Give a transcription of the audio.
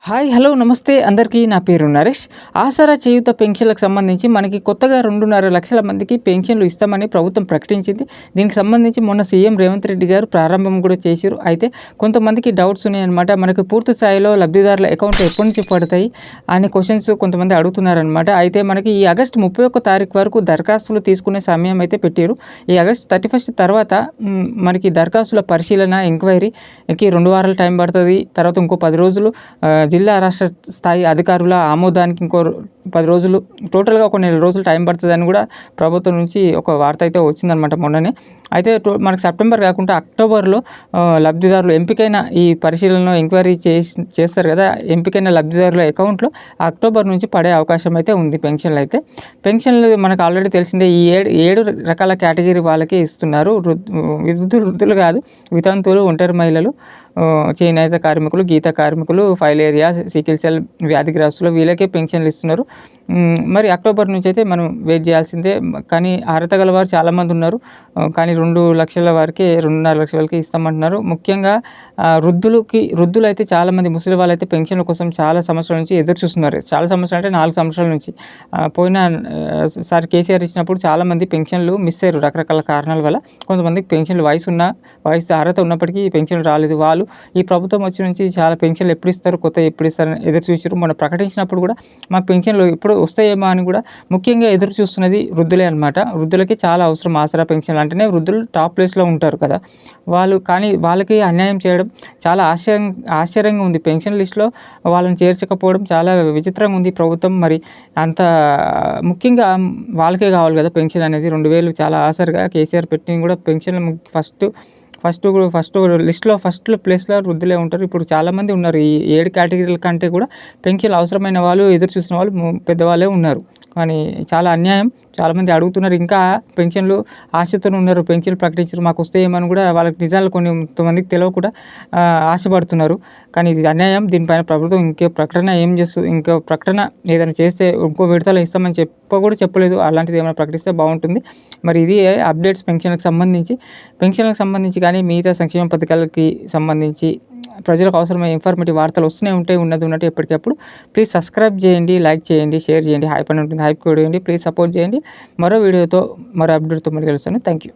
Hi hello నమస్తే అందరికీ నా పేరు నరేష్. ఆసరా చేయూత పెన్షన్లకు సంబంధించి మనకి కొత్తగా 2.5 లక్షల మందికి పెన్షన్లు ఇస్తామని ప్రభుత్వం ప్రకటించింది. దీనికి సంబంధించి మొన్న సీఎం రేవంత్ రెడ్డి గారు ప్రారంభం కూడా చేశారు. అయితే కొంతమందికి డౌట్స్ ఉన్నాయన్నమాట. మనకు పూర్తి స్థాయిలో లబ్ధిదారుల అకౌంట్ ఎప్పటి నుంచి పడతాయి అనే క్వశ్చన్స్ కొంతమంది అడుగుతున్నారనమాట. అయితే మనకి ఈ ఆగస్టు 31 తారీఖు వరకు దరఖాస్తులు తీసుకునే సమయం అయితే పెట్టారు. ఈ ఆగస్టు 31 తర్వాత మనకి దరఖాస్తుల పరిశీలన ఎంక్వైరీకి 2 వారాల టైం పడుతుంది. తర్వాత ఇంకో 10 రోజులు జిల్లా రాష్ట్ర స్థాయి అధికారుల ఆమోదానికి ఇంకో 10 రోజులు, టోటల్గా ఒక నెల రోజులు టైం పడుతుందని కూడా ప్రభుత్వం నుంచి ఒక వార్త అయితే వచ్చిందనమాట మొన్ననే. అయితే మనకు సెప్టెంబర్ కాకుండా అక్టోబర్లో లబ్ధిదారులు ఎంపికైన ఈ పరిశీలనలో ఎంక్వైరీ చేస్తారు కదా, ఎంపికైన లబ్ధిదారుల అకౌంట్లో అక్టోబర్ నుంచి పడే అవకాశం అయితే ఉంది పెన్షన్లు. అయితే పెన్షన్లు మనకు ఆల్రెడీ తెలిసిందే, ఈ ఏడు రకాల కేటగిరీ వాళ్ళకే ఇస్తున్నారు. వృద్ధులు కాదు, వితంతువులు, ఒంటరి మహిళలు, చేనేత కార్మికులు, గీత కార్మికులు, ఫైల్ ఏరియా, సికిల్ సెల్ వ్యాధిగ్రస్తులు వీళ్ళకే పెన్షన్లు ఇస్తున్నారు. మరి అక్టోబర్ నుంచి అయితే మనం వెయిట్ చేయాల్సిందే. కానీ అర్హత గల వారు చాలామంది ఉన్నారు. కానీ 2 లక్షల వారికి, 2.5 లక్షల వరకు ఇస్తామంటున్నారు. ముఖ్యంగా వృద్ధులు అయితే చాలామంది ముసలి వాళ్ళైతే పెన్షన్ల కోసం చాలా సంవత్సరాల నుంచి ఎదురు చూస్తున్నారు. చాలా సంవత్సరాలు అంటే 4 సంవత్సరాల నుంచి. పోయిన సారి కేసీఆర్ ఇచ్చినప్పుడు చాలామంది పెన్షన్లు మిస్ అయ్యారు రకరకాల కారణాల వల్ల. కొంతమందికి పెన్షన్లు వయసు అర్హత ఉన్నప్పటికీ పెన్షన్లు రాలేదు. వాళ్ళు ఈ ప్రభుత్వం వచ్చి నుంచి చాలా పెన్షన్లు ఎప్పుడు ఇస్తారు, ఎప్పుడు ఇస్తారని ఎదురు చూసారు. మొన్న ప్రకటించినప్పుడు కూడా మాకు పెన్షన్లు ఎప్పుడు వస్తాయేమో అని కూడా ముఖ్యంగా ఎదురు చూస్తున్నది వృద్ధులే అనమాట. వృద్ధులకి చాలా అవసరం ఆసరా పెన్షన్లు అంటేనే. వృద్ధులు టాప్ ప్లేస్లో ఉంటారు కదా కానీ వాళ్ళకి అన్యాయం చేయడం చాలా ఆశ్చర్యంగా ఉంది. పెన్షన్ లిస్టులో వాళ్ళని చేర్చకపోవడం చాలా విచిత్రంగా ఉంది ప్రభుత్వం. మరి అంత ముఖ్యంగా వాళ్ళకే కావాలి కదా పెన్షన్ అనేది. 2,000 చాలా ఆసరిగా కేసీఆర్ పెట్టింది కూడా పెన్షన్లు ఫస్ట్ లిస్ట్‌లో ఫస్ట్ ప్లేస్‌లో వృద్ధులే ఉంటారు. ఇప్పుడు చాలామంది ఉన్నారు. ఈ 7 కేటగిరీల కంటే కూడా పెన్షన్లు అవసరమైన వాళ్ళు, ఎదురు చూసిన వాళ్ళు పెద్దవాళ్ళే ఉన్నారు. కానీ చాలా అన్యాయం. చాలామంది అడుగుతున్నారు. ఇంకా పెన్షన్లు ఆశతోనే ఉన్నారు. పెన్షన్లు ప్రకటించారు, మాకు వస్తాయేమని కూడా వాళ్ళకి నిజాలు కొంతమందికి తెలియకుండా ఆశపడుతున్నారు. కానీ ఇది అన్యాయం. దీనిపైన ప్రభుత్వం ఇంకో ప్రకటన ఏదైనా చేస్తే ఇంకో విడతలో ఇస్తామని చెప్పలేదు. అలాంటిది ఏమైనా ప్రకటిస్తే బాగుంటుంది. మరి ఇది అప్డేట్స్ పెన్షన్లకు సంబంధించి కానీ మిగతా సంక్షేమ పథకాలకి సంబంధించి ప్రజలకు అవసరమైన ఇన్ఫర్మేటివ్ వార్తలు వస్తూనే ఉంటాయి. ఉన్నట్టు ఎప్పటికప్పుడు. ప్లీజ్ సబ్స్క్రైబ్ చేయండి, లైక్ చేయండి, షేర్ చేయండి. హైప్ అని ఉంటుంది, హైప్ కూడా చేయండి. ప్లీజ్ సపోర్ట్ చేయండి. మరో వీడియోతో, మరో అప్డేట్తో మరి కలుస్తాను. Thank you.